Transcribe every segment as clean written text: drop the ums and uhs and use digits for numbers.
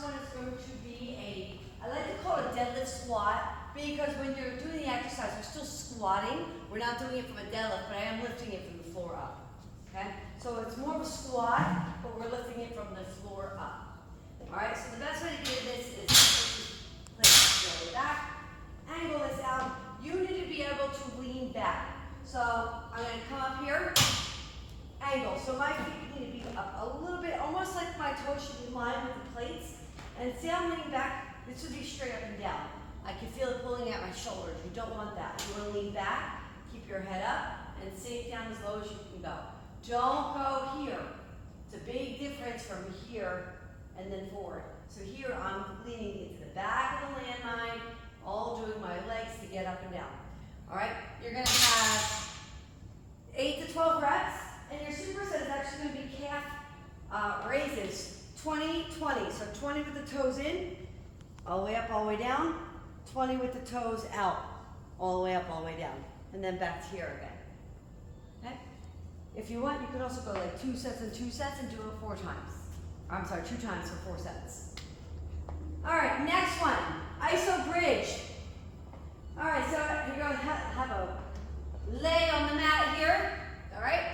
one is going to be I like to call it a deadlift squat because when you're doing the exercise, we're still squatting. We're not doing it from a deadlift, but I am lifting it from the floor up. Okay? So it's more of a squat, but we're lifting it from the floor up. All right, so the best way to do this is place it really back, angle this out. You need to be able to lean back. So I'm going to come up here, angle. So my feet need to be up a little bit, almost like my toes should be in line with the plates. And see how I'm leaning back? This would be straight up and down. I can feel it pulling at my shoulders. You don't want that. You want to lean back, keep your head up, and sink down as low as you can go. Don't go here. It's a big difference from here and then forward. So here I'm leaning into the back of the landmine, all doing my legs to get up and down. All right, you're going to have 8 to 12 reps, and your superset is actually going to be calf raises, 20, 20. So 20 with the toes in, all the way up, all the way down, 20 with the toes out, all the way up, all the way down, and then back to here again. Okay? If you want, you could also go like 2 sets and 2 sets and do it 4 times. I'm sorry, 2 times for 4 sets. All right, next one, iso bridge. All right, so you're going to have a leg on the mat here, all right?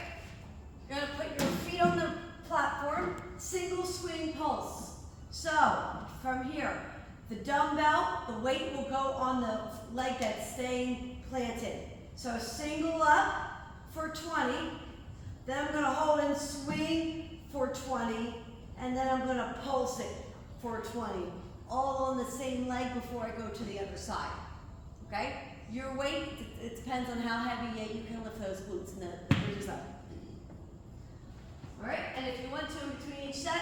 You're going to put your feet on the platform, single swing pulse. So, from here, the dumbbell, the weight will go on the leg that's staying planted. So single up for 20, then I'm going to hold and swing for 20, and then I'm going to pulse it for 20, all on the same leg before I go to the other side. Okay? Your weight, it depends on how heavy you can lift those glutes and the bridges up. All right, and if you want to in between each set,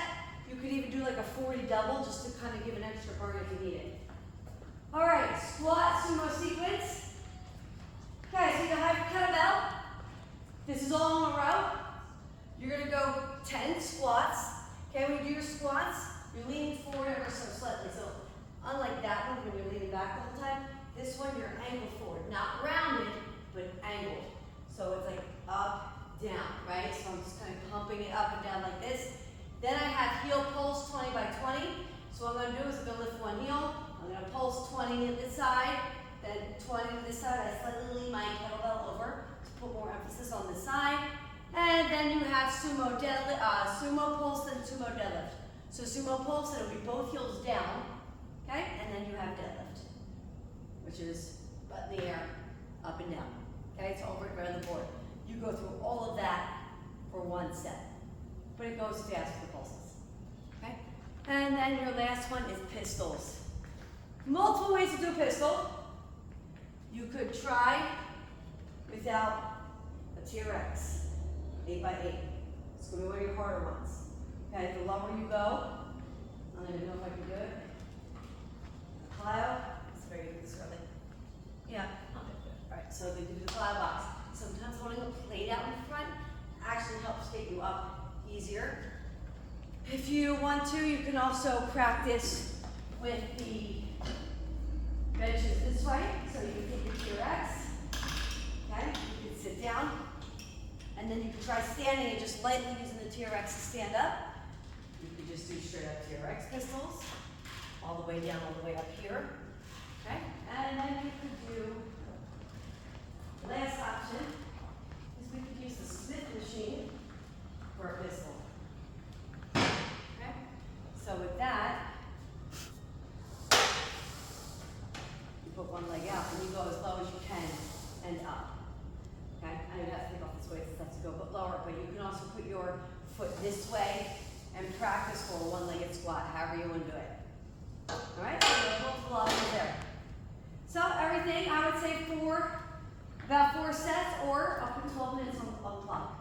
you could even do like a 40 double just to kind of give an extra burn if you need it. All right, squat sumo sequence. Okay, so you have your kettlebell. This is all in a row. You're going to go 10 squats. Okay, when you do your squats, you're leaning forward ever so slightly. So unlike that one when you're leaning back the whole time, this one you're angled forward. Not rounded, but angled. So it's like up, down, right? So I'm just kind of pumping it up and down like this. Then I have heel pulse 20 by 20. So what I'm going to do is I'm going to lift one heel. I'm going to pulse 20 on this side, then 20 on this side. I slightly lean my kettlebell over to put more emphasis on this side. And then you have sumo deadlift, sumo pulse and sumo deadlift. So sumo pulse, it'll be both heels down, okay? And then you have deadlift, which is butt in the air, up and down. Okay, it's over around the board. You go through all of that for 1 set. But it goes fast with the pulses. Okay? And then your last one is pistols. Multiple ways to do a pistol. You could try without a TRX, 8 by 8. It's going to be one of your harder ones. Okay, the lower you go, I don't even know if I can do it. Plyo, it's very good this early. Yeah, I'll do it. All right, so they do the plyo box. Sometimes holding a plate out in front actually helps get you up easier. If you want to, you can also practice with the benches this way. So you can take your TRX, okay? You can sit down, and then you can try standing and just lightly using the TRX to stand up. You can just do straight up TRX pistols, all the way down, all the way up here, okay? And then you could do, the last option is we could use the Smith machine for a pistol. Okay? So with that, you put one leg out and you go as low as you can and up. Okay? I know you have to take off this weight so that's to go a bit lower, but you can also put your foot this way and practice for a one-legged squat, however you want to do it. All right? So you have multiple options there. So everything, I would say about 4 sets or up to 12 minutes on the clock.